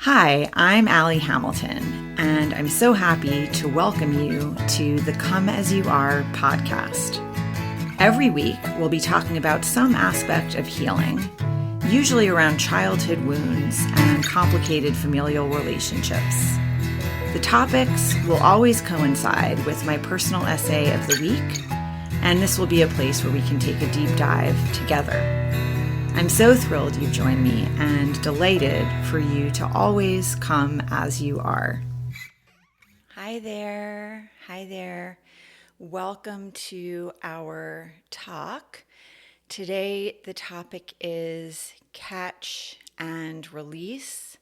Hi, I'm Allie Hamilton, and I'm so happy to welcome you to the Come As You Are podcast. Every week, we'll be talking about some aspect of healing, usually around childhood wounds and complicated familial relationships. The topics will always coincide with my personal essay of the week, and this will be a place where we can take a deep dive together. I'm so thrilled you've joined me and delighted for you to always come as you are. Hi there. Hi there. Welcome to our talk. Today, the topic is catch and release.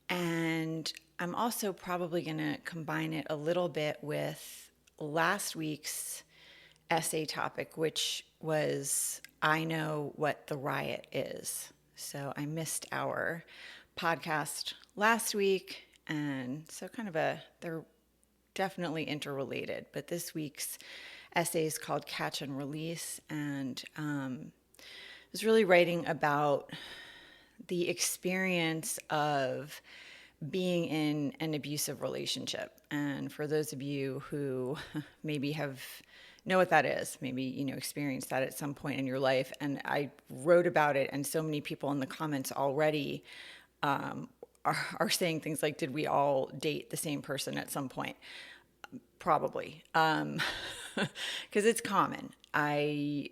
And I'm also probably going to combine it a little bit with last week's essay topic, which was I Know What the Riot Is. So I missed our podcast last week, and so they're definitely interrelated. But this week's essay is called Catch and Release, and I was really writing about the experience of being in an abusive relationship. And for those of you who maybe know what that is, maybe, experienced that at some point in your life. And I wrote about it, and so many people in the comments already are saying things like, did we all date the same person at some point? Probably. Because it's common. I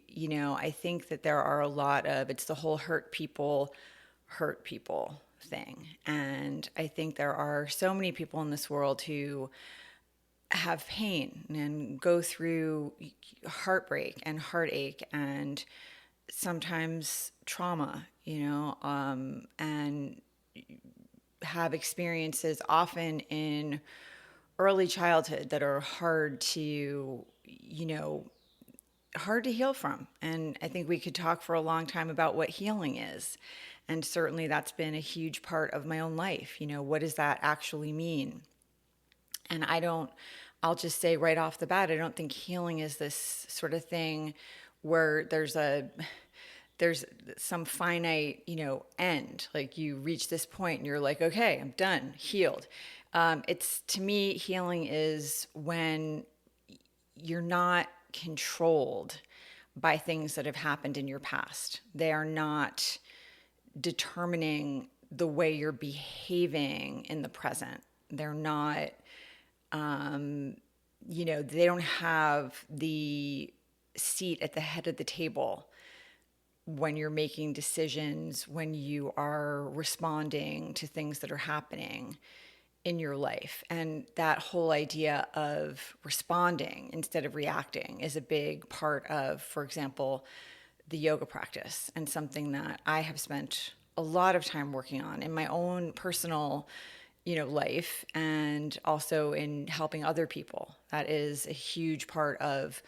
think that there are a lot of, it's the whole hurt people thing. And I think there are so many people in this world who have pain and go through heartbreak and heartache and sometimes trauma, and have experiences often in early childhood that are hard to heal from. And I think we could talk for a long time about what healing is. And certainly that's been a huge part of my own life. What does that actually mean? And I'll just say right off the bat, I don't think healing is this sort of thing where there's some finite, end. Like you reach this point and you're like, okay, I'm done, healed. To me, healing is when you're not controlled by things that have happened in your past. They are not determining the way you're behaving in the present. They're not, they don't have the seat at the head of the table when you're making decisions, when you are responding to things that are happening in your life. And that whole idea of responding instead of reacting is a big part of, for example, the yoga practice, and something that I have spent a lot of time working on in my own personal life, and also in helping other people. That is a huge part of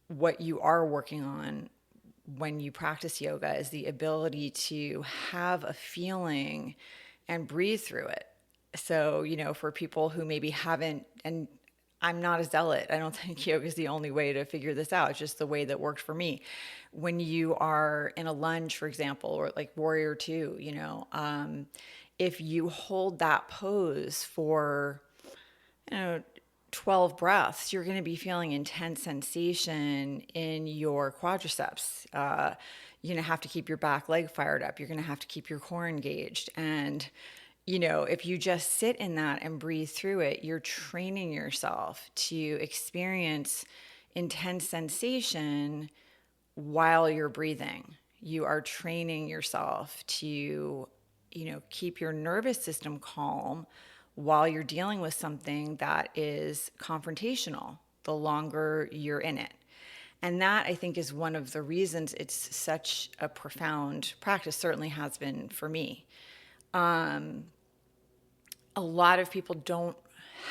what you are working on when you practice yoga, is the ability to have a feeling and breathe through it. So, for people who maybe haven't, and I'm not a zealot, I don't think yoga is the only way to figure this out. It's just the way that worked for me. When you are in a lunge, for example, or like warrior two, if you hold that pose for 12 breaths, you're going to be feeling intense sensation in your quadriceps. You're going to have to keep your back leg fired up. You're going to have to keep your core engaged. And, if you just sit in that and breathe through it, you're training yourself to experience intense sensation while you're breathing. You are training yourself to keep your nervous system calm while you're dealing with something that is confrontational, the longer you're in it. And that, I think, is one of the reasons it's such a profound practice, certainly has been for me. A lot of people don't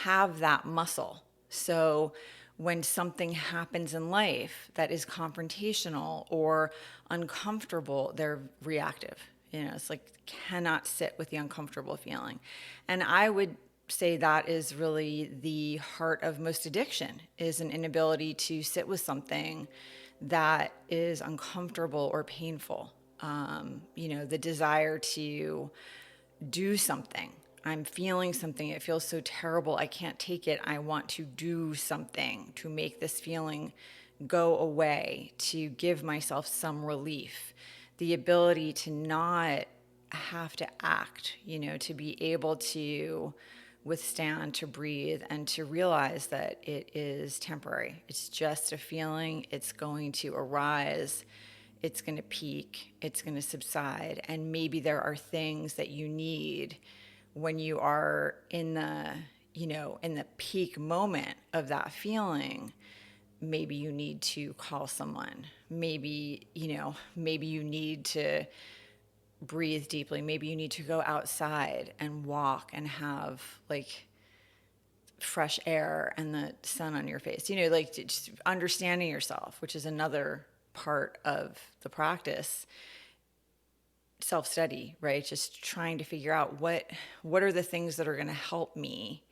have that muscle. So when something happens in life that is confrontational or uncomfortable, they're reactive. It's like cannot sit with the uncomfortable feeling. And I would say that is really the heart of most addiction, is an inability to sit with something that is uncomfortable or painful. The desire to do something I'm feeling something. It feels so terrible. I can't take it. I want to do something to make this feeling go away, to give myself some relief. The ability to not have to act, to be able to withstand, to breathe, and to realize that it is temporary. It's just a feeling. It's going to arise. It's going to peak. It's going to subside. And maybe there are things that you need when you are in the peak moment of that feeling. Maybe you need to call someone. Maybe you need to breathe deeply. Maybe you need to go outside and walk and have like fresh air and the sun on your face. Like just understanding yourself, which is another part of the practice. Self-study, right? Just trying to figure out what are the things that are going to help me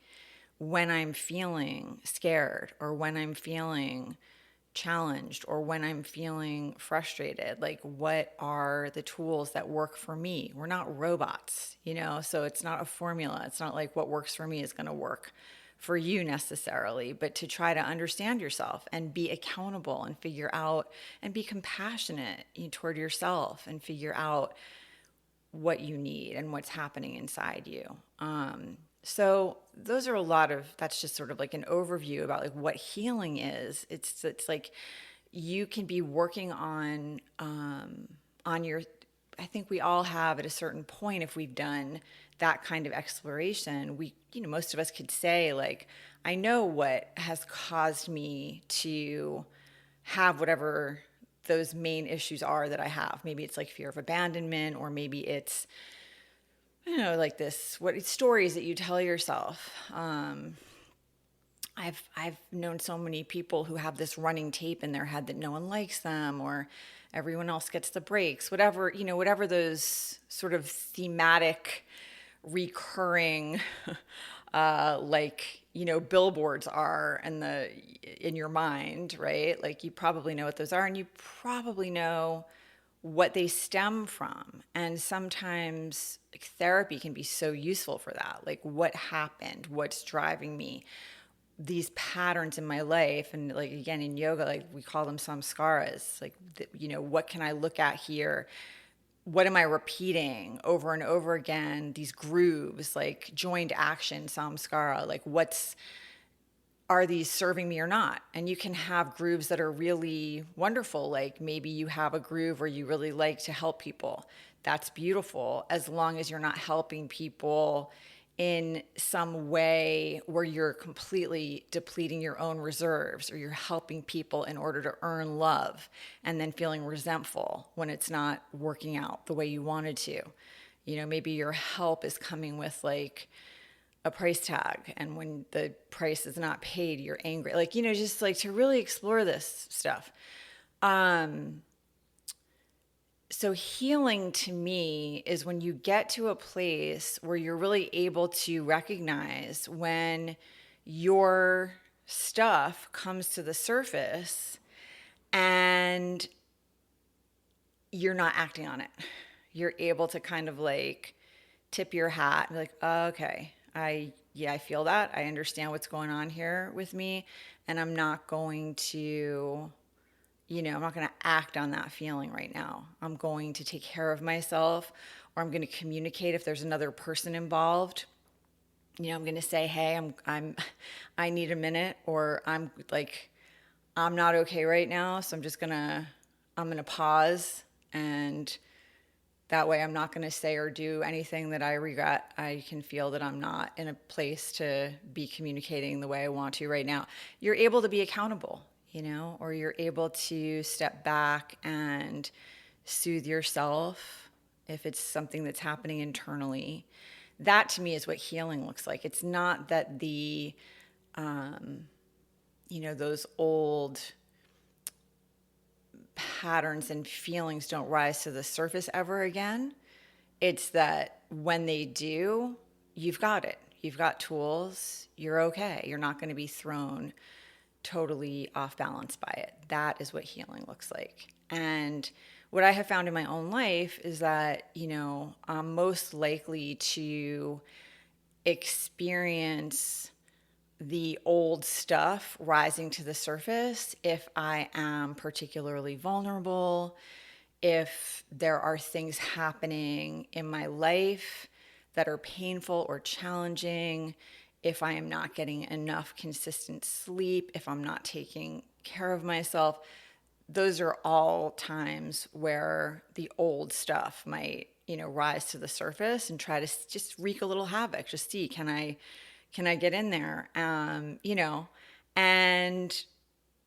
when I'm feeling scared, or when I'm feeling challenged, or when I'm feeling frustrated. Like, what are the tools that work for me? We're not robots, so it's not a formula. It's not like what works for me is going to work for you necessarily, but to try to understand yourself and be accountable and figure out and be compassionate toward yourself and figure out what you need and what's happening inside you. So those are that's just sort of like an overview about like what healing is. It's like you can be working on your, I think we all have at a certain point, if we've done that kind of exploration, most of us could say like, I know what has caused me to have whatever those main issues are that I have. Maybe it's like fear of abandonment, or maybe it's, like what stories that you tell yourself. I've known so many people who have this running tape in their head that no one likes them, or everyone else gets the breaks, whatever those sort of thematic, recurring, billboards are in your mind, right? Like, you probably know what those are, and you probably know what they stem from. And sometimes therapy can be so useful for that. Like, what happened? What's driving me? These patterns in my life. And like, again, in yoga, like we call them samskaras. Like, what can I look at here? What am I repeating over and over again? These grooves, like joined action, samskara, like are these serving me or not? And you can have grooves that are really wonderful. Like, maybe you have a groove where you really like to help people. That's beautiful, as long as you're not helping people in some way where you're completely depleting your own reserves, or you're helping people in order to earn love and then feeling resentful when it's not working out the way you wanted to. Maybe your help is coming with like a price tag, and when the price is not paid, you're angry. Like, just like to really explore this stuff. So healing to me is when you get to a place where you're really able to recognize when your stuff comes to the surface and you're not acting on it. You're able to kind of like tip your hat and be like, oh, okay, I feel that. I understand what's going on here with me, and I'm not going to, I'm not going to act on that feeling right now. I'm going to take care of myself, or I'm going to communicate if there's another person involved. I'm going to say, hey, I need a minute, or I'm not okay right now. So I'm going to pause, and that way I'm not going to say or do anything that I regret. I can feel that I'm not in a place to be communicating the way I want to right now. You're able to be accountable, or you're able to step back and soothe yourself if it's something that's happening internally. That to me is what healing looks like. It's not that those old patterns and feelings don't rise to the surface ever again. It's that when they do, you've got it. You've got tools. You're okay. You're not going to be thrown totally off balance by it. That is what healing looks like. And what I have found in my own life is that, I'm most likely to experience the old stuff rising to the surface if I am particularly vulnerable, if there are things happening in my life that are painful or challenging, if I am not getting enough consistent sleep, if I'm not taking care of myself. Those are all times where the old stuff might, rise to the surface and try to just wreak a little havoc. Just see, can I get in there? And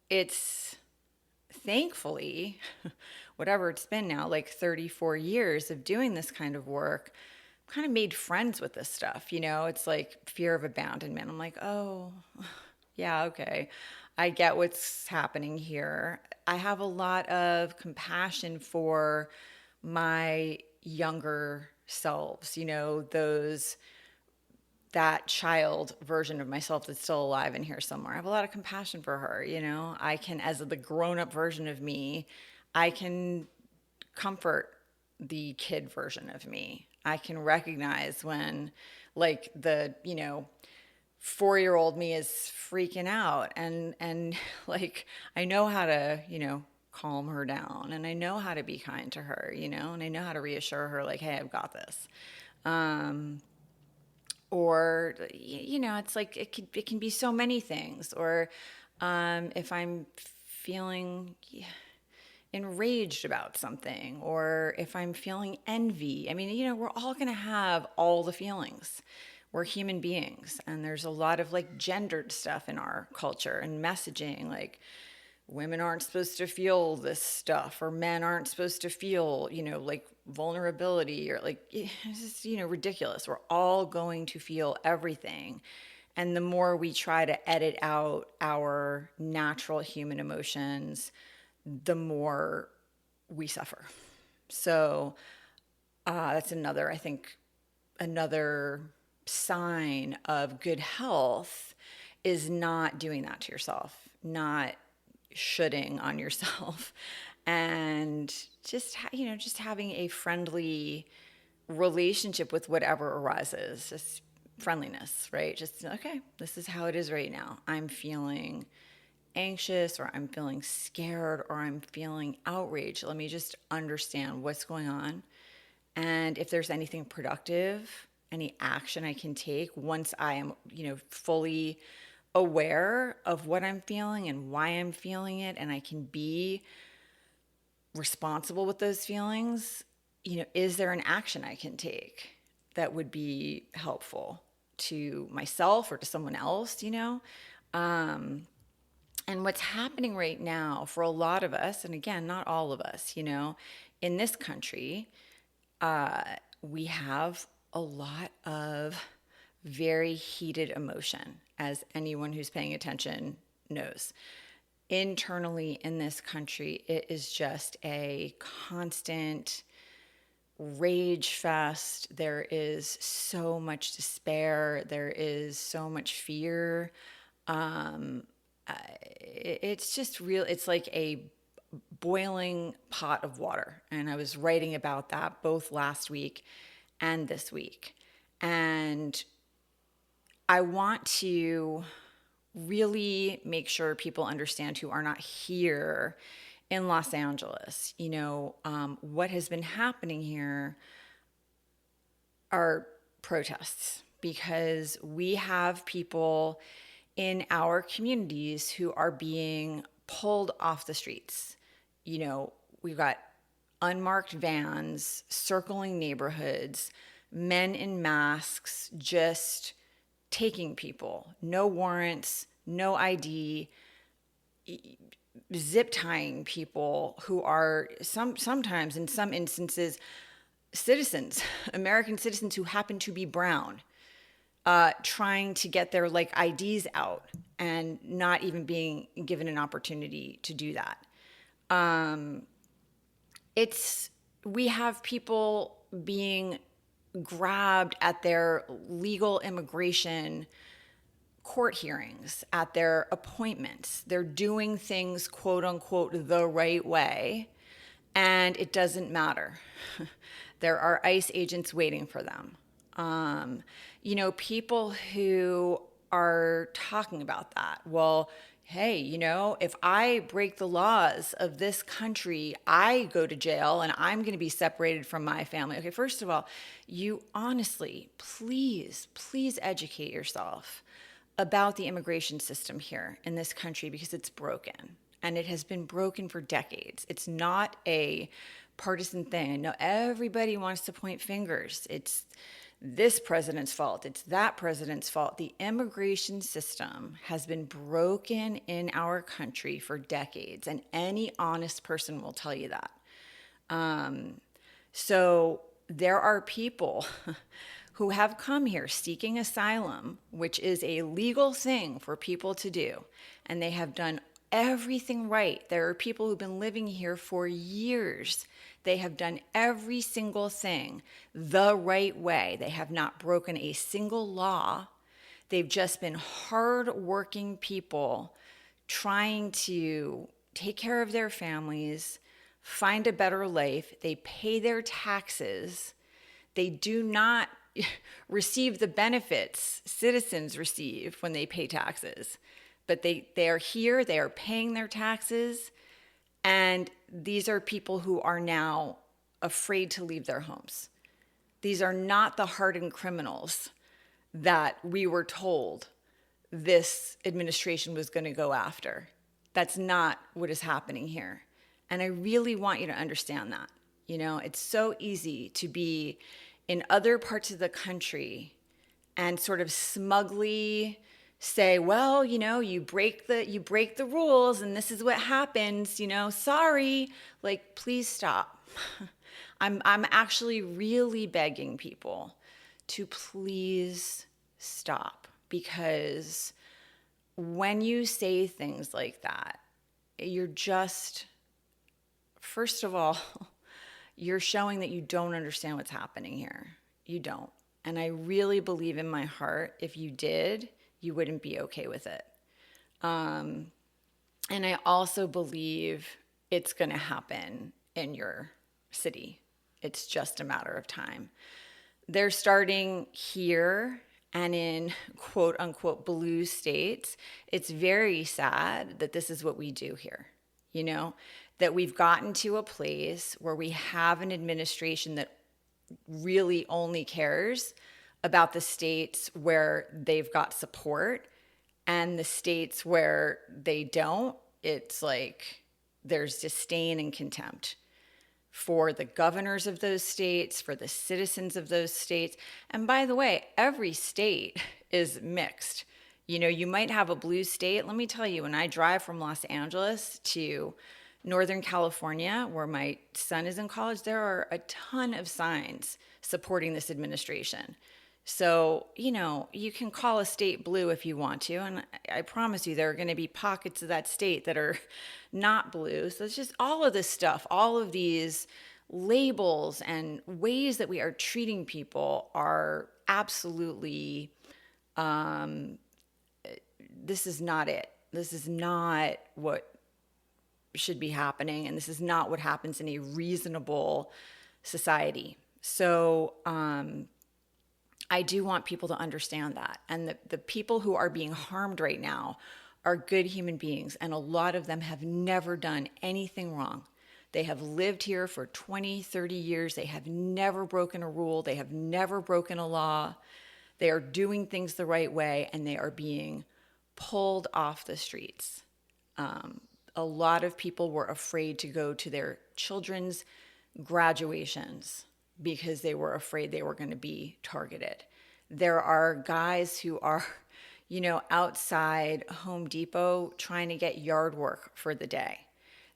it's thankfully, whatever it's been now, like 34 years of doing this kind of work, I've kind of made friends with this stuff. It's like fear of abandonment. I'm like, oh, yeah, okay. I get what's happening here. I have a lot of compassion for my younger selves, that child version of myself that's still alive in here somewhere. I have a lot of compassion for her, I can, as the grown-up version of me, I can comfort the kid version of me. I can recognize when, like, the 4-year-old me is freaking out, and like, I know how to, calm her down, and I know how to be kind to her, and I know how to reassure her, like, hey, I've got this. Or it's like it can be so many things. Or if I'm feeling enraged about something, or if I'm feeling envy. I mean, we're all going to have all the feelings. We're human beings, and there's a lot of like gendered stuff in our culture and messaging, like women aren't supposed to feel this stuff, or men aren't supposed to feel, like vulnerability, or like, it's just, ridiculous. We're all going to feel everything. And the more we try to edit out our natural human emotions, the more we suffer. So that's another sign of good health is not doing that to yourself, not shoulding on yourself, and just having a friendly relationship with whatever arises. Just friendliness, right? Just, okay, this is how it is right now. I'm feeling anxious, or I'm feeling scared, or I'm feeling outraged. Let me just understand what's going on, and if there's anything productive, any action I can take once I am, fully aware of what I'm feeling and why I'm feeling it, and I can be responsible with those feelings. Is there an action I can take that would be helpful to myself or to someone else? And what's happening right now for a lot of us, and again, not all of us, in this country, we have a lot of very heated emotion, as anyone who's paying attention knows. Internally in this country, it is just a constant rage fest. There is so much despair. There is so much fear. It's just real. It's like a boiling pot of water. And I was writing about that both last week and this week. And I want to really make sure people understand who are not here in Los Angeles. What has been happening here are protests, because we have people in our communities who are being pulled off the streets. We've got unmarked vans circling neighborhoods, men in masks just taking people, no warrants, no ID, zip tying people who are sometimes, in some instances, citizens, American citizens who happen to be brown, trying to get their IDs out and not even being given an opportunity to do that. We have people being grabbed at their legal immigration court hearings, at their appointments. They're doing things, quote unquote, the right way, and it doesn't matter. There are ICE agents waiting for them. People who are talking about that. Well, hey, if I break the laws of this country, I go to jail and I'm going to be separated from my family. Okay, first of all, you honestly, please educate yourself about the immigration system here in this country because it's broken and it has been broken for decades. It's not a partisan thing. I know everybody wants to point fingers. It's this president's fault. It's that president's fault. The immigration system has been broken in our country for decades, and any honest person will tell you that. So there are people who have come here seeking asylum, which is a legal thing for people to do, and they have done everything right. There are people who've been living here for years. They have done every single thing the right way. They have not broken a single law. They've just been hardworking people trying to take care of their families, find a better life. They pay their taxes. They do not receive the benefits citizens receive when they pay taxes. But they are here, they are paying their taxes, and these are people who are now afraid to leave their homes. These are not the hardened criminals that we were told this administration was going to go after. That's not what is happening here. And I really want you to understand that. It's so easy to be in other parts of the country and sort of smugly say, well, you break the rules and this is what happens, sorry. Like, please stop. I'm actually really begging people to please stop, because when you say things like that, you're just, first of all, you're showing that you don't understand what's happening here. You don't. And I really believe in my heart, if you did, you wouldn't be okay with it. And I also believe it's going to happen in your city. It's just a matter of time. They're starting here and in quote unquote blue states. It's very sad that this is what we do here, that we've gotten to a place where we have an administration that really only cares about the states where they've got support, and the states where they don't, it's like there's disdain and contempt for the governors of those states, for the citizens of those states. And by the way, every state is mixed. You might have a blue state. Let me tell you, when I drive from Los Angeles to Northern California, where my son is in college, there are a ton of signs supporting this administration. So, you can call a state blue if you want to, and I promise you there are going to be pockets of that state that are not blue. So it's just all of this stuff, all of these labels and ways that we are treating people are absolutely, this is not it. This is not what should be happening, and this is not what happens in a reasonable society. So, I do want people to understand that. And the people who are being harmed right now are good human beings. And a lot of them have never done anything wrong. They have lived here for 20, 30 years. They have never broken a rule. They have never broken a law. They are doing things the right way, and they are being pulled off the streets. A lot of people were afraid to go to their children's graduations because they were afraid they were going to be targeted. There are guys who are, outside Home Depot trying to get yard work for the day.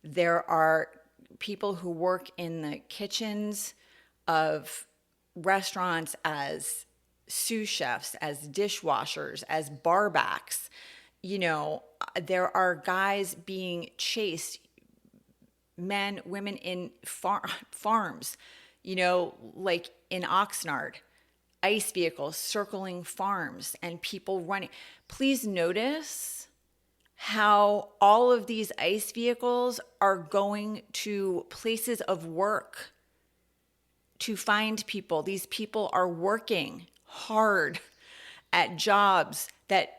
There are people who work in the kitchens of restaurants as sous chefs, as dishwashers, as barbacks. There are guys being chased, men, women in farms, like in Oxnard, ice vehicles circling farms and people running. Please notice how all of these ice vehicles are going to places of work to find people. These people are working hard at jobs that,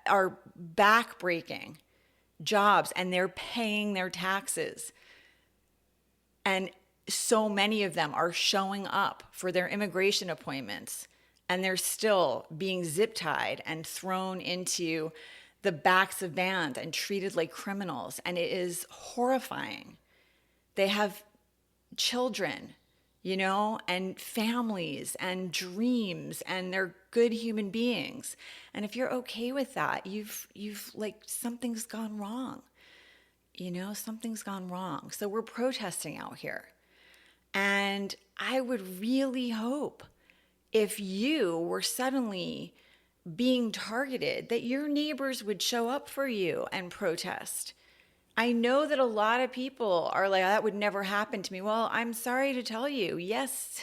are backbreaking jobs, and they're paying their taxes. And so many of them are showing up for their immigration appointments, and they're still being zip tied and thrown into the backs of vans and treated like criminals. And it is horrifying. They have children, and families and dreams, and they're good human beings. And if you're okay with that, you've like, something's gone wrong. Something's gone wrong. So we're protesting out here. And I would really hope, if you were suddenly being targeted, that your neighbors would show up for you and protest. I know that a lot of people are like, that would never happen to me. Well, I'm sorry to tell you, yes,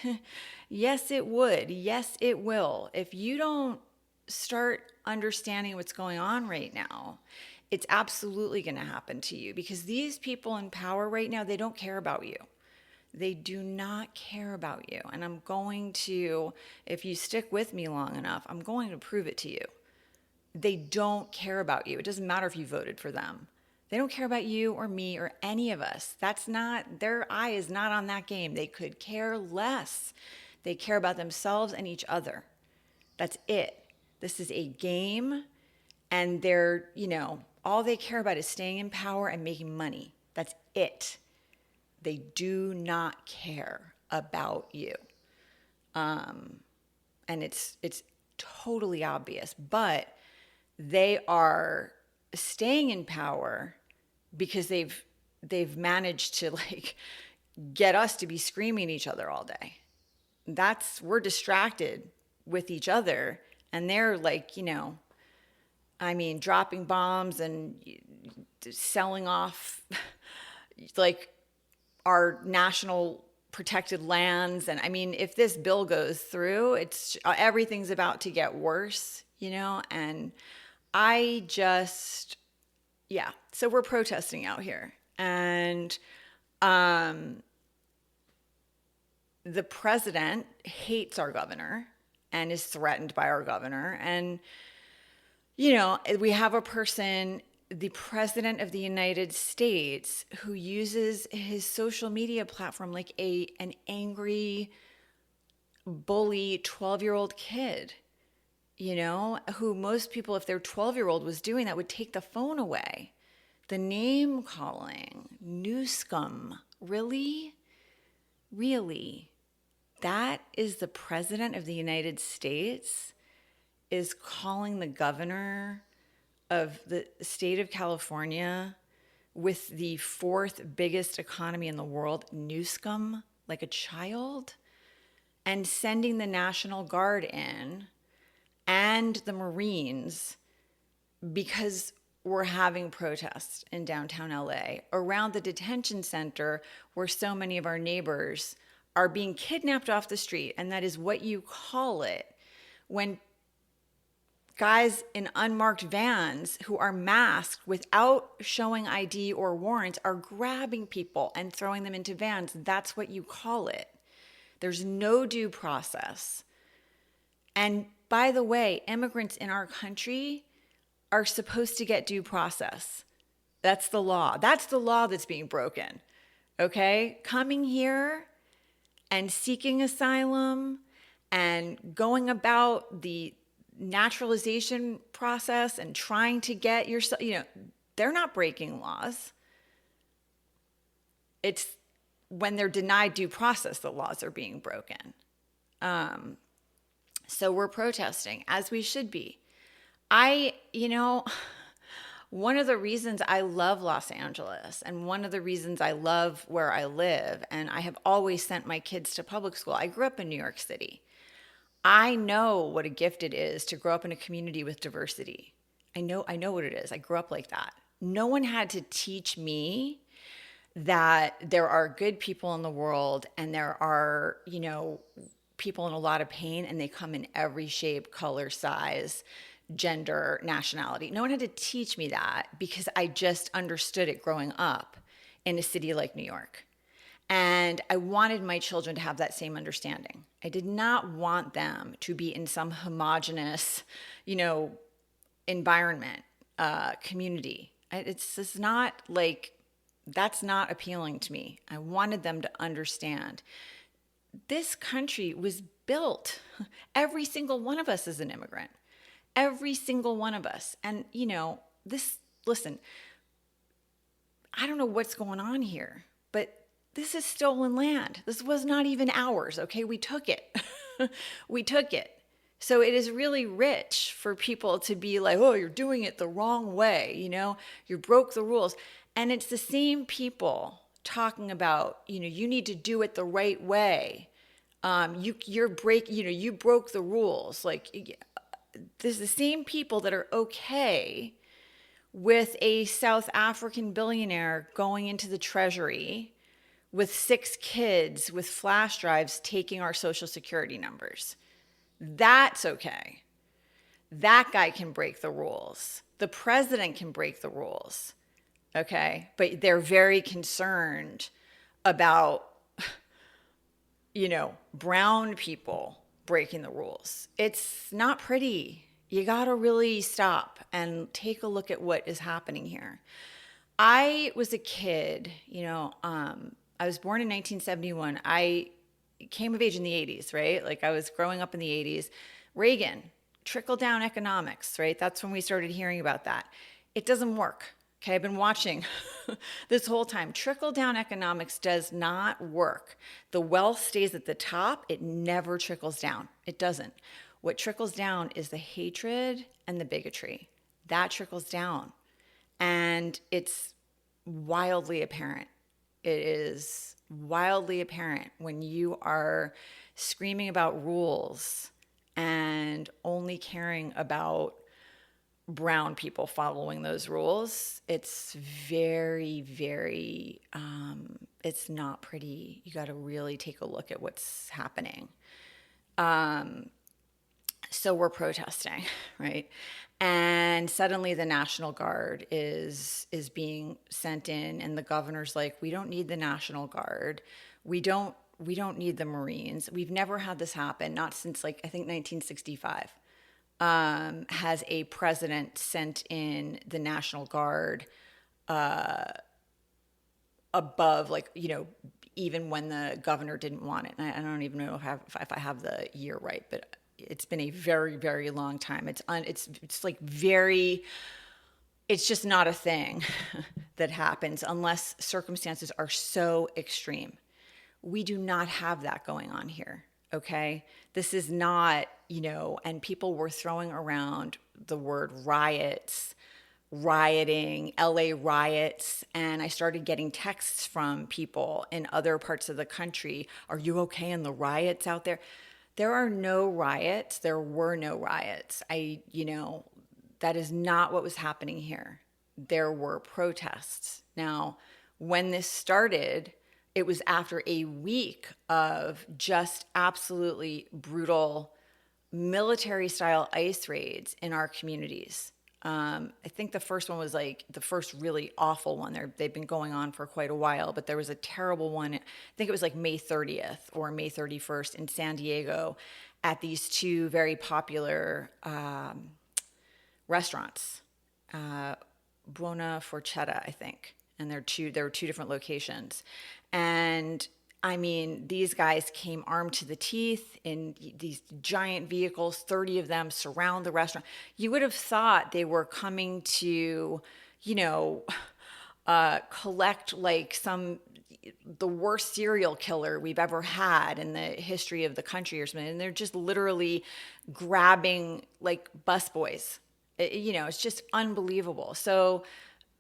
yes, it would. Yes, it will. If you don't start understanding what's going on right now, it's absolutely going to happen to you, because these people in power right now, they don't care about you. They do not care about you. And I'm going to, if you stick with me long enough, I'm going to prove it to you. They don't care about you. It doesn't matter if you voted for them. They don't care about you or me or any of us. That's not, their eye is not on that game. They could care less. They care about themselves and each other. That's it. This is a game, and they're, all they care about is staying in power and making money. That's it. They do not care about you. And it's totally obvious, but they are staying in power because they've managed to, like, get us to be screaming at each other all day. We're distracted with each other, and they're like, dropping bombs and selling off like our national protected lands. And if this bill goes through, everything's about to get worse, and so we're protesting out here. And the president hates our governor and is threatened by our governor. And, we have a person, the president of the United States, who uses his social media platform like an angry, bully 12-year-old kid, who most people, if their 12-year-old was doing that, would take the phone away. The name calling, new scum. Really? Really? That is the president of the United States is calling the governor of the state of California, with the fourth biggest economy in the world, new scum, like a child, and sending the National Guard in and the Marines because we're having protests in downtown LA around the detention center where so many of our neighbors are being kidnapped off the street. And that is what you call it when guys in unmarked vans who are masked without showing ID or warrants are grabbing people and throwing them into vans. That's what you call it. There's no due process. And by the way, immigrants in our country are supposed to get due process. That's the law. That's the law that's being broken. Okay? Coming here and seeking asylum and going about the naturalization process and trying to get yourself, they're not breaking laws. It's when they're denied due process, the laws are being broken. So we're protesting, as we should be. One of the reasons I love Los Angeles, and one of the reasons I love where I live, and I have always sent my kids to public school. I grew up in New York City. I know what a gift it is to grow up in a community with diversity. I know what it is. I grew up like that. No one had to teach me that there are good people in the world, and there are, people in a lot of pain, and they come in every shape, color, size, gender, nationality. No one had to teach me that, because I just understood it growing up in a city like New York. And I wanted my children to have that same understanding. I did not want them to be in some homogenous, environment, community. It's just not like, that's not appealing to me. I wanted them to understand this country was built. Every single one of us is an immigrant. Every single one of us. And, listen, I don't know what's going on here, but this is stolen land. This was not even ours, okay? We took it. We took it. So it is really rich for people to be like, oh, you're doing it the wrong way, you broke the rules. And it's the same people talking about, you need to do it the right way. You broke the rules. Like, there's the same people that are okay with a South African billionaire going into the treasury with 6 kids with flash drives taking our social security numbers. That's okay. That guy can break the rules. The president can break the rules. Okay? But they're very concerned about, brown people breaking the rules. It's not pretty. You got to really stop and take a look at what is happening here. I was a kid, I was born in 1971. I came of age in the 80s, right? Like, I was growing up in the 80s. Reagan, trickle down economics, right? That's when we started hearing about that. It doesn't work. Okay, I've been watching this whole time. Trickle down economics does not work. The wealth stays at the top. It never trickles down. It doesn't. What trickles down is the hatred and the bigotry. That trickles down. And it's wildly apparent. It is wildly apparent when you are screaming about rules and only caring about brown people following those rules. It's very, very, it's not pretty. You got to really take a look at what's happening. So we're protesting, right? And suddenly the National Guard is being sent in, and the governor's like, we don't need the National Guard. We don't need the Marines. We've never had this happen, not since, I think 1965. Has a president sent in the National Guard above, even when the governor didn't want it. And I don't even know if I have the year right, but it's been a very, very long time. It's just not a thing that happens unless circumstances are so extreme. We do not have that going on here. Okay. This is not, and people were throwing around the word riots, rioting, LA riots. And I started getting texts from people in other parts of the country. Are you okay in the riots out there? There are no riots. There were no riots. That is not what was happening here. There were protests. Now, when this started, it was after a week of just absolutely brutal military-style ICE raids in our communities. I think the first one was the first really awful one. They've been going on for quite a while, but there was a terrible one. I think it was May 30th or May 31st in San Diego at these 2 very popular restaurants, Buona Forchetta, I think. And there were 2 different locations. And I mean, these guys came armed to the teeth in these giant vehicles, 30 of them surround the restaurant. You would have thought they were coming to, collect the worst serial killer we've ever had in the history of the country or something. And they're just literally grabbing busboys. It's just unbelievable. So,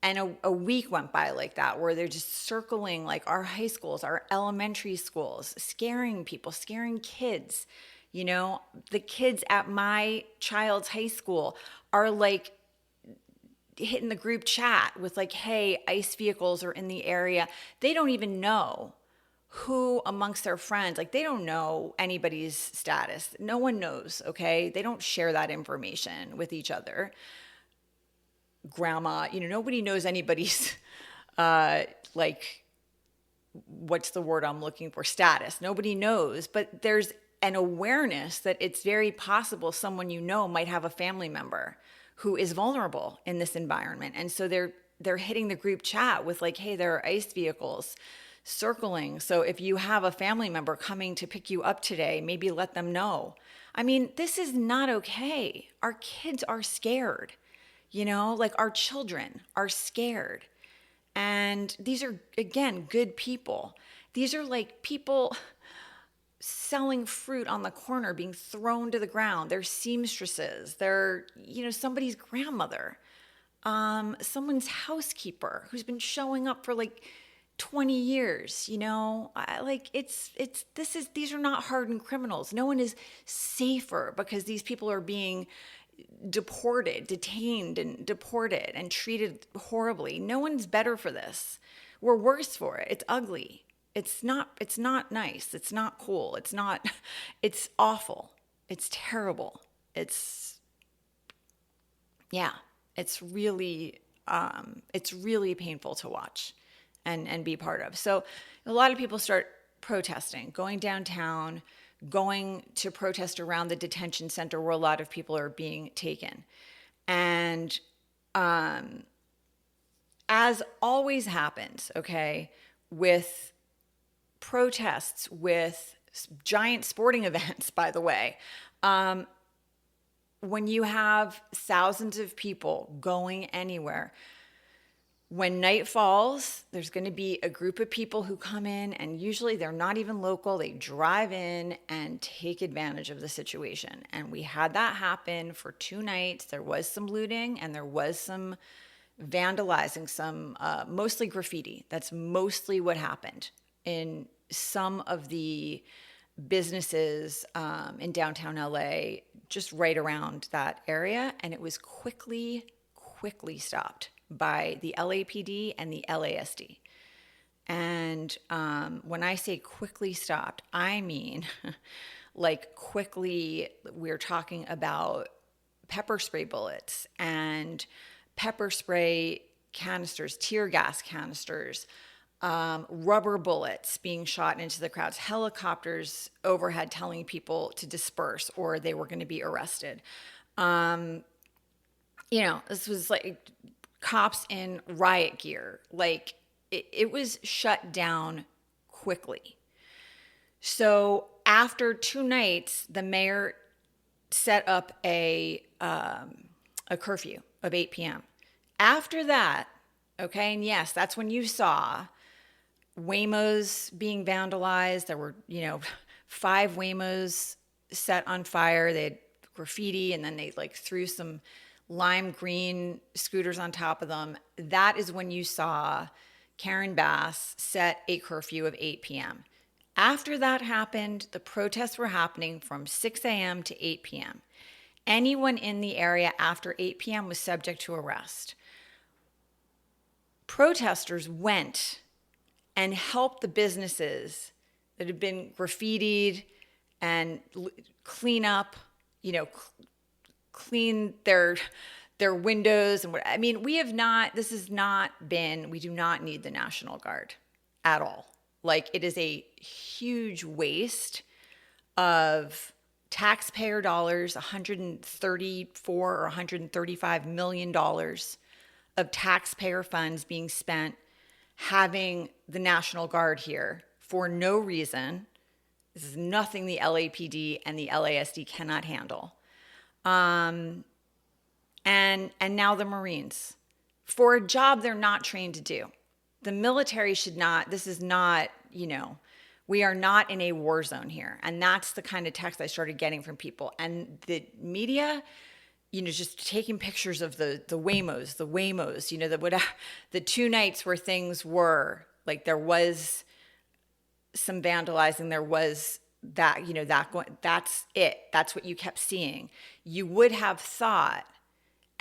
and a week went by like that, where they're just circling our high schools, our elementary schools, scaring people, scaring kids. The kids at my child's high school are hitting the group chat with hey, ICE vehicles are in the area. They don't even know who amongst their friends, they don't know anybody's status. No one knows, okay? They don't share that information with each other. Grandma, nobody knows anybody's what's the word I'm looking for? Status. Nobody knows, but there's an awareness that it's very possible someone you know might have a family member who is vulnerable in this environment. And so they're hitting the group chat with like, hey, there are ICE vehicles circling. So if you have a family member coming to pick you up today, maybe let them know. I mean, this is not okay. Our kids are scared, like our children are scared. And these are, again, good people. These are like people selling fruit on the corner, being thrown to the ground. They're seamstresses. They're, somebody's grandmother, someone's housekeeper who's been showing up for like 20 years, these are not hardened criminals. No one is safer because these people are being detained and deported and treated horribly. No one's better for this. We're worse for it. It's ugly. It's not nice. It's not cool. It's awful. It's terrible. It's really painful to watch and be part of. So a lot of people start protesting, going downtown, going to protest around the detention center where a lot of people are being taken. And as always happens, okay, with protests, with giant sporting events, by the way, when you have thousands of people going anywhere, when night falls, there's going to be a group of people who come in, and usually they're not even local. They drive in and take advantage of the situation. And we had that happen for 2 nights. There was some looting and there was some vandalizing, some mostly graffiti. That's mostly what happened in some of the businesses in downtown LA, just right around that area. And it was quickly stopped by the LAPD and the LASD. And when I say quickly stopped, I mean like quickly, we're talking about pepper spray bullets and pepper spray canisters, tear gas canisters, rubber bullets being shot into the crowds, helicopters overhead telling people to disperse or they were going to be arrested. This was like cops in riot gear. Like it was shut down quickly. So after 2 nights, the mayor set up a curfew of 8 p.m. After that, okay, and yes, that's when you saw Waymos being vandalized. There were, 5 Waymos set on fire. They had graffiti, and then they threw some lime green scooters on top of them. That is when you saw Karen Bass set a curfew of 8 p.m. After that happened, the protests were happening from 6 a.m. to 8 p.m. Anyone in the area after 8 p.m. was subject to arrest. Protesters went and helped the businesses that had been graffitied and clean up, clean their windows and what. I mean, we do not need the National Guard at all. Like, it is a huge waste of taxpayer dollars, $134 or $135 million of taxpayer funds being spent having the National Guard here for no reason. This is nothing the LAPD and the LASD cannot handle. And now the Marines, for a job they're not trained to do. The military should not, this is not, we are not in a war zone here. And that's the kind of text I started getting from people. And the media, just taking pictures of the Waymos, the 2 nights where things were, like, there was some vandalizing, there was that, that's it. That's what you kept seeing. You would have thought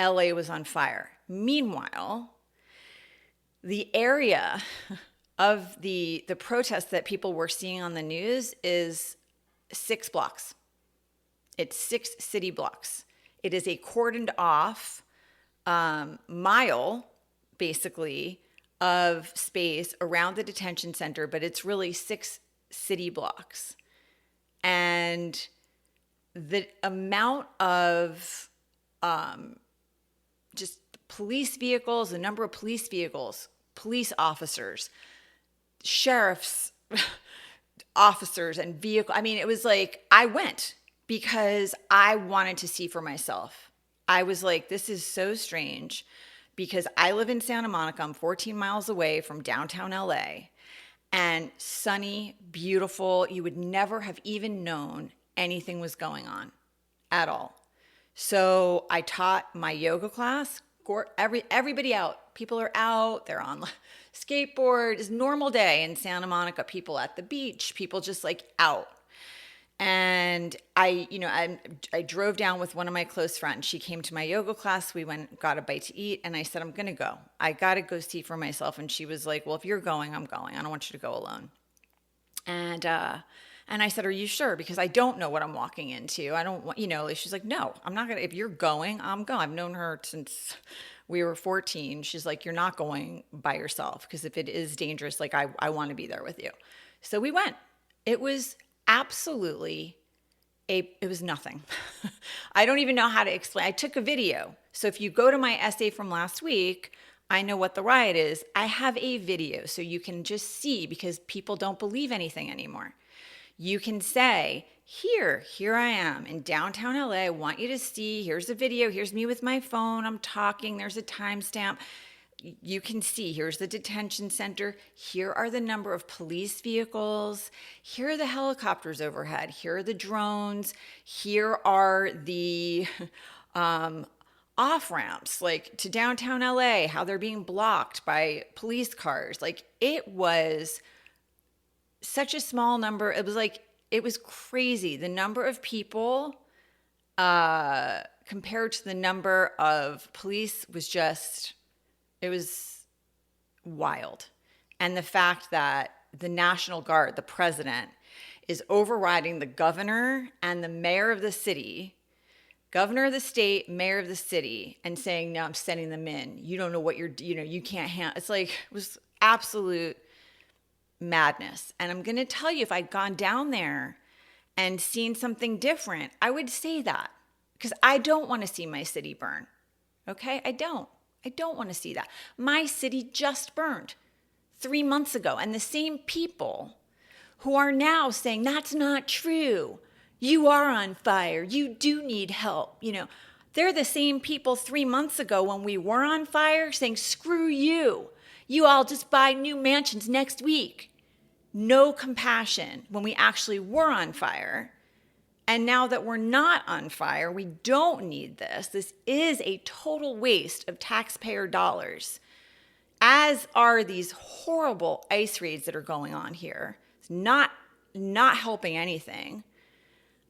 LA was on fire. Meanwhile, the area of the protests that people were seeing on the news is 6 blocks. It's 6 city blocks. It is a cordoned off mile, basically, of space around the detention center, but it's really 6 city blocks. And the amount of just police vehicles, the number of police vehicles, police officers, sheriff's officers and vehicle. I mean, it was like, I went because I wanted to see for myself. I was like, this is so strange because I live in Santa Monica. I'm 14 miles away from downtown LA, and sunny, beautiful. You would never have even known anything was going on at all. So I taught my yoga class. Everybody out. People are out. They're on skateboard. It's a normal day in Santa Monica. People at the beach. People just like out. And I drove down with one of my close friends. She came to my yoga class. We went, got a bite to eat, and I said, I'm going to go. I got to go see for myself. And she was like, well, if you're going, I'm going. I don't want you to go alone. And I said, are you sure? Because I don't know what I'm walking into. I don't want, she's like, no, I'm not going to, if you're going, I'm going. I've known her since we were 14. She's like, you're not going by yourself, because if it is dangerous, like I want to be there with you. So we went. It was absolutely it was nothing. I don't even know how to explain. I took a video. So if you go to my essay from last week, I know what the riot is. I have a video so you can just see, because people don't believe anything anymore. You can say, here I am in downtown LA. I want you to see, here's a video. Here's me with my phone. I'm talking. There's a timestamp. You can see, here's the detention center. Here are the number of police vehicles. Here are the helicopters overhead. Here are the drones. Here are the off-ramps, like to downtown LA, how they're being blocked by police cars. Like, it was such a small number. It was crazy. The number of people compared to the number of police was just, it was wild. And the fact that the National Guard, the president, is overriding the governor and the mayor of the city, governor of the state, mayor of the city, and saying, no, I'm sending them in. You don't know what you can't handle. It's like, it was absolute madness. And I'm going to tell you, if I'd gone down there and seen something different, I would say that, because I don't want to see my city burn. Okay? I don't want to see that. My city just burned 3 months ago. And the same people who are now saying, that's not true. You are on fire. You do need help. They're the same people 3 months ago when we were on fire saying, screw you. You all just buy new mansions next week. No compassion when we actually were on fire. And now that we're not on fire, we don't need this. This is a total waste of taxpayer dollars, as are these horrible ICE raids that are going on here. It's not helping anything.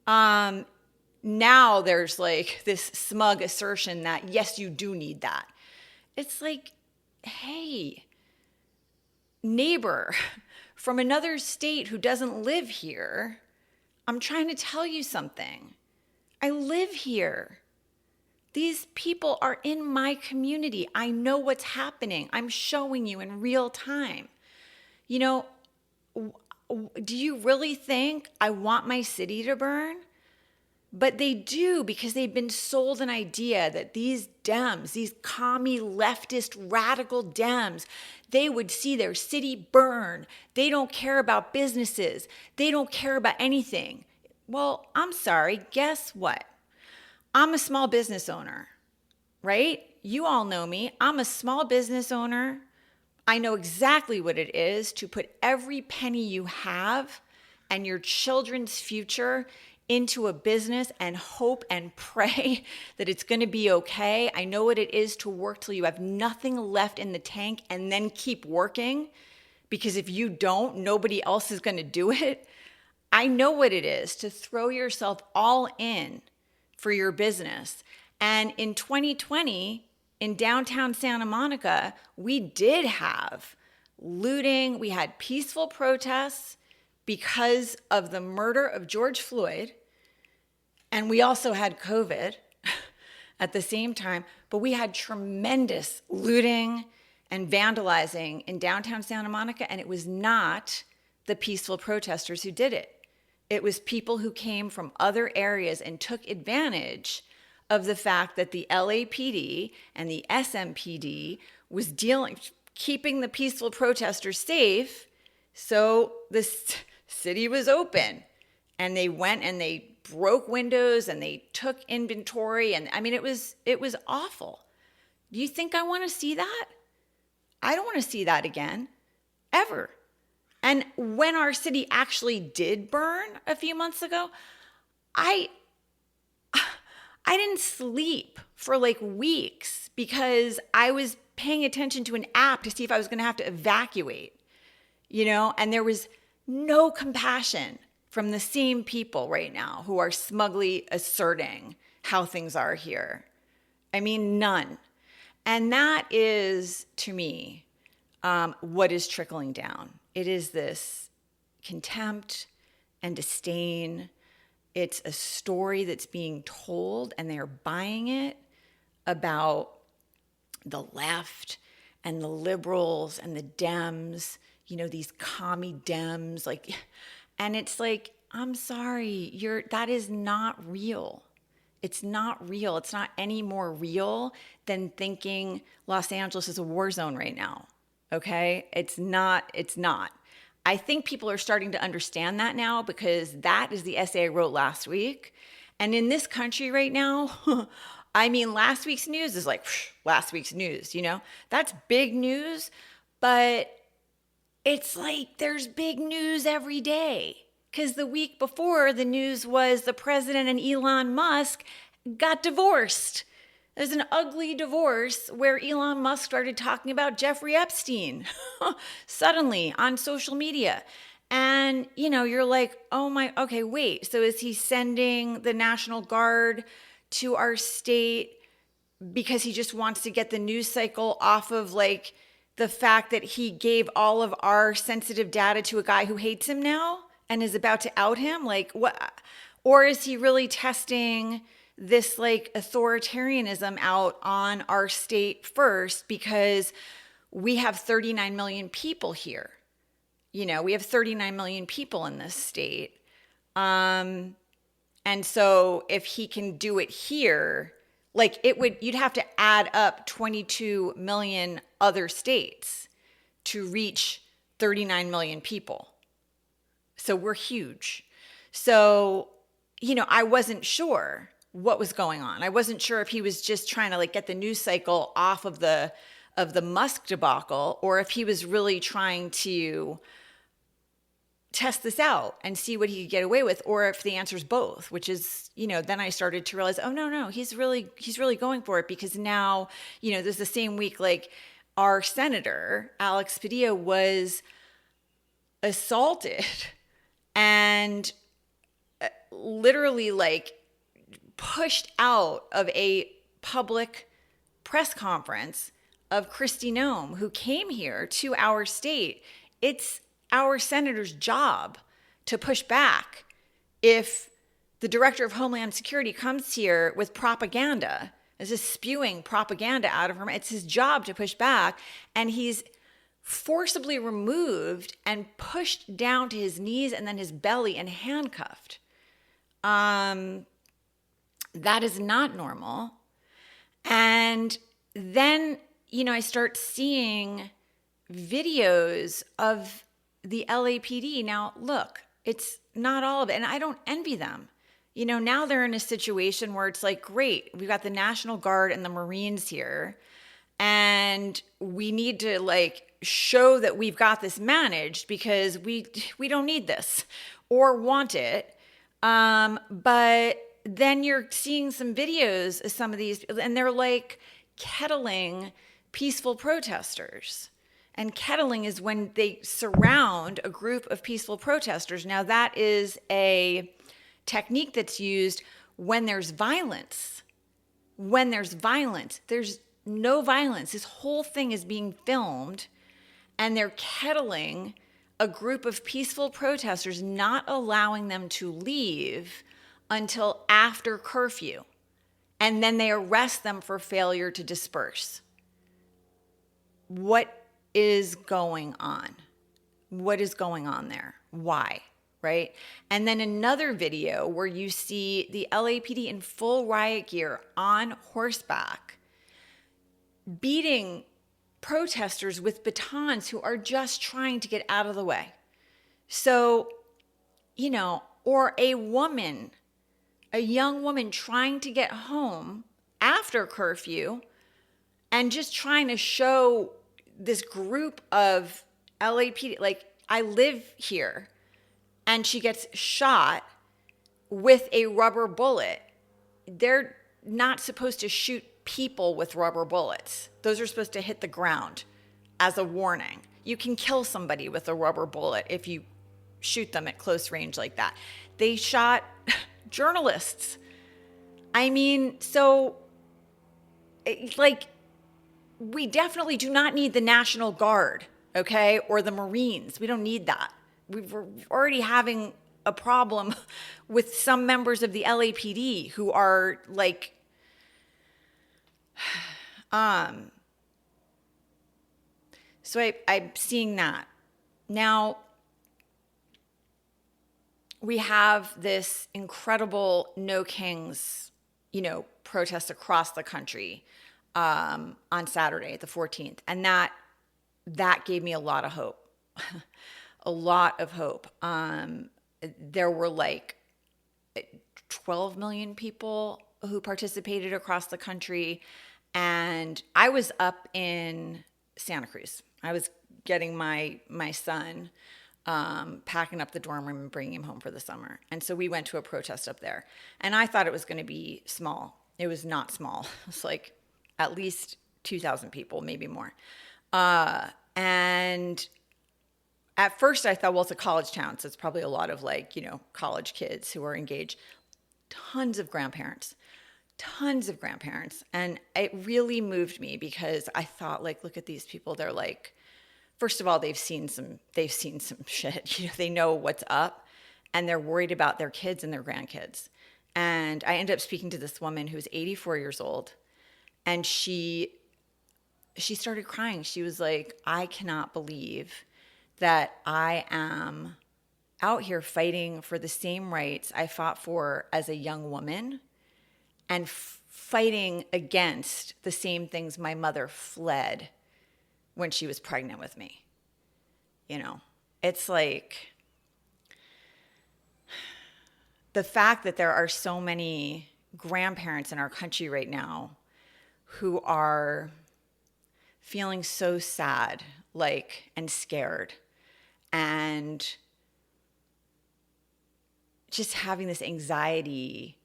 Now there's like this smug assertion that, yes, you do need that. It's like, hey, neighbor from another state who doesn't live here, I'm trying to tell you something. I live here. These people are in my community. I know what's happening. I'm showing you in real time. Do you really think I want my city to burn? But they do, because they've been sold an idea that these Dems, these commie leftist radical Dems, they would see their city burn. They don't care about businesses. They don't care about anything. Well, I'm sorry. Guess what? I'm a small business owner, right? You all know me. I'm a small business owner. I know exactly what it is to put every penny you have and your children's future into a business and hope and pray that it's going to be okay. I know what it is to work till you have nothing left in the tank and then keep working, because if you don't, nobody else is going to do it. I know what it is to throw yourself all in for your business. And in 2020, in downtown Santa Monica, we did have looting. We had peaceful protests because of the murder of George Floyd. And we also had COVID at the same time, but we had tremendous looting and vandalizing in downtown Santa Monica, and it was not the peaceful protesters who did it. It was people who came from other areas and took advantage of the fact that the LAPD and the SMPD was keeping the peaceful protesters safe, so the city was open. And they went and they broke windows and they took inventory. And I mean, it was awful. Do you think I want to see that? I don't want to see that again, ever. And when our city actually did burn a few months ago, I didn't sleep for like weeks because I was paying attention to an app to see if I was going to have to evacuate, and there was no compassion from the same people right now who are smugly asserting how things are here. I mean, none. And that is, to me, what is trickling down. It is this contempt and disdain. It's a story that's being told and they're buying it about the left and the liberals and the Dems, these commie Dems, and it's like, I'm sorry, that is not real. It's not real. It's not any more real than thinking Los Angeles is a war zone right now. Okay? It's not. I think people are starting to understand that now because that is the essay I wrote last week. And in this country right now, I mean, last week's news is like last week's news, That's big news, but it's like there's big news every day. Because the week before, the news was the president and Elon Musk got divorced. There's an ugly divorce where Elon Musk started talking about Jeffrey Epstein suddenly on social media. And, you're like, oh my, okay, wait. So is he sending the National Guard to our state because he just wants to get the news cycle off of the fact that he gave all of our sensitive data to a guy who hates him now and is about to out him? What? Or is he really testing this authoritarianism out on our state first because we have 39 million people here? We have 39 million people in this state. And so if he can do it here, you'd have to add up 22 million other states to reach 39 million people. So we're huge. So, I wasn't sure what was going on. I wasn't sure if he was just trying to get the news cycle off of the Musk debacle, or if he was really trying to test this out and see what he could get away with, or if the answer is both, which is, then I started to realize, oh, no, he's really going for it because now, there's the same week, our senator, Alex Padilla, was assaulted and literally pushed out of a public press conference of Kristi Noem, who came here to our state. It's our senator's job to push back if the director of Homeland Security comes here with propaganda, is just spewing propaganda out of her mouth. It's his job to push back, and he's forcibly removed and pushed down to his knees and then his belly and handcuffed. That is not normal. And then, I start seeing videos of the LAPD. Now, look, it's not all of it, and I don't envy them. Now they're in a situation where it's great, we've got the National Guard and the Marines here, and we need to show that we've got this managed because we don't need this or want it. But then you're seeing some videos of some of these, and they're kettling peaceful protesters. And kettling is when they surround a group of peaceful protesters. Now, that is a technique that's used when there's violence. When there's violence, there's no violence. This whole thing is being filmed, and they're kettling a group of peaceful protesters, not allowing them to leave until after curfew. And then they arrest them for failure to disperse. what is going on? What is going on there? Why? Right? And then another video where you see the LAPD in full riot gear on horseback beating protesters with batons who are just trying to get out of the way. So, or a young woman trying to get home after curfew and just trying to show this group of LAPD, like, I live here, and she gets shot with a rubber bullet. They're not supposed to shoot people with rubber bullets. Those are supposed to hit the ground as a warning. You can kill somebody with a rubber bullet if you shoot them at close range like that. They shot journalists. I mean, so, like, we definitely do not need the National Guard, okay, or the Marines. We don't need that. We're already having a problem with some members of the LAPD who are like, so I'm seeing that. Now, we have this incredible No Kings, protest across the country on Saturday, the 14th. And that gave me a lot of hope. A lot of hope. There were like 12 million people who participated across the country. And I was up in Santa Cruz. I was getting my son, packing up the dorm room and bringing him home for the summer. And so we went to a protest up there. And I thought it was going to be small. It was not small. It was like at least 2,000 people, maybe more. And at first I thought, well, it's a college town, so it's probably a lot of college kids who are engaged. Tons of grandparents. And it really moved me because I thought, look at these people. They're like, first of all, they've seen some shit. They know what's up, and they're worried about their kids and their grandkids. And I ended up speaking to this woman who's 84 years old, and she started crying. She was like, I cannot believe that I am out here fighting for the same rights I fought for as a young woman, and fighting against the same things my mother fled when she was pregnant with me. It's like the fact that there are so many grandparents in our country right now who are feeling so sad, and scared, and just having this anxiety.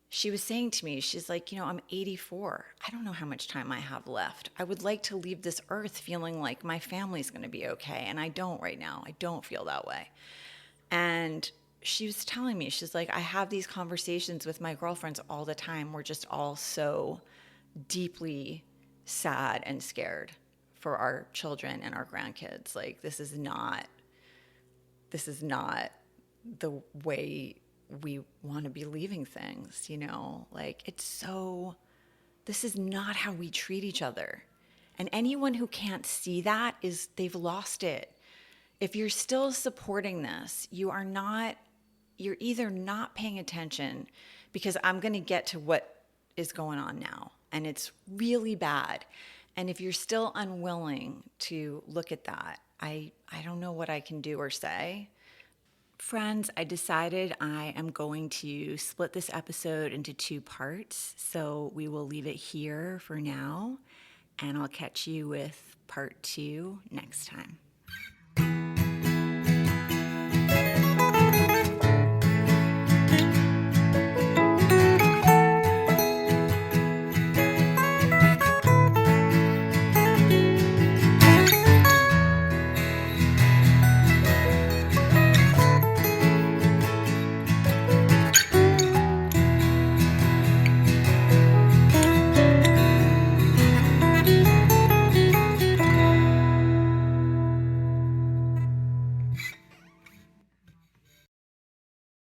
She was saying to me, she's like, I'm 84. I don't know how much time I have left. I would like to leave this earth feeling like my family's going to be okay. And I don't right now. I don't feel that way. And she was telling me, she's like, I have these conversations with my girlfriends all the time. We're just all so deeply sad and scared for our children and our grandkids. Like, this is not the way we want to be leaving things, this is not how we treat each other. And anyone who can't see that they've lost it. If you're still supporting this, you're either not paying attention, because I'm going to get to what is going on now, and it's really bad. And if you're still unwilling to look at that, I don't know what I can do or say. Friends, I decided I am going to split this episode into 2 parts, so we will leave it here for now, and I'll catch you with part 2 next time.